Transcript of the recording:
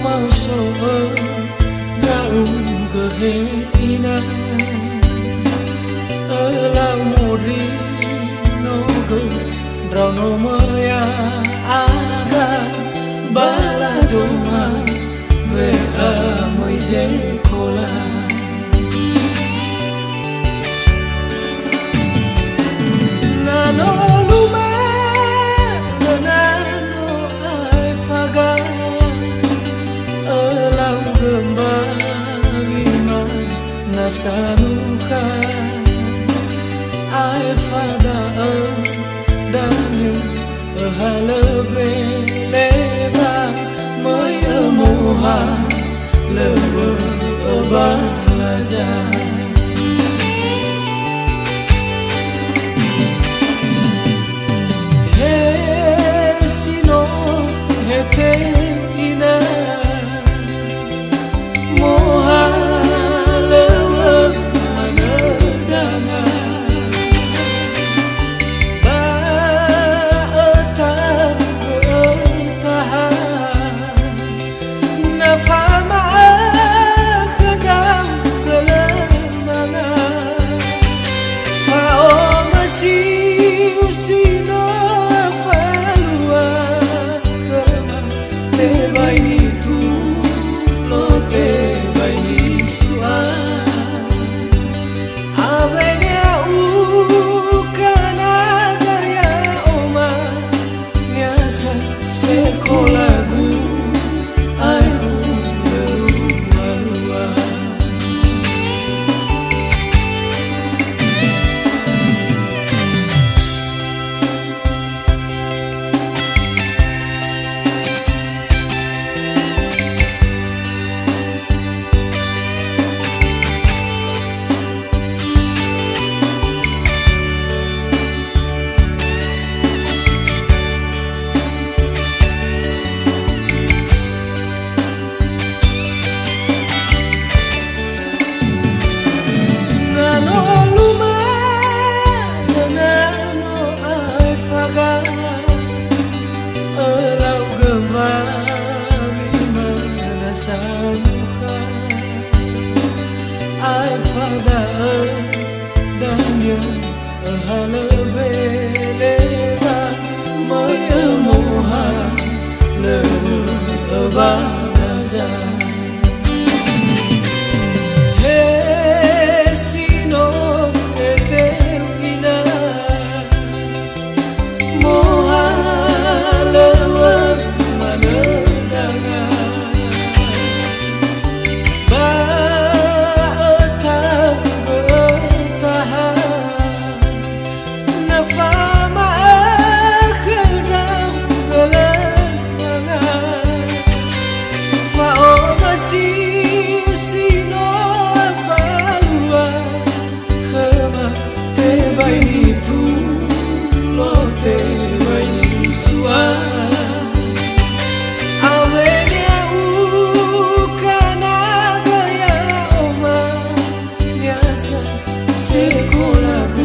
mau so gaung kehina elau mori no ge drono maya aga bala joma ve amoi je kola nano lume nano ai faga elau gembagi nasanuka ai fada danyu halebe leba moya moha lebe balaza he sino hete ina moha sekolagu aku berua-lua ai fada danya halebe leba moya moha lebe balaza he sino eterna moha lebe manadanga sekolah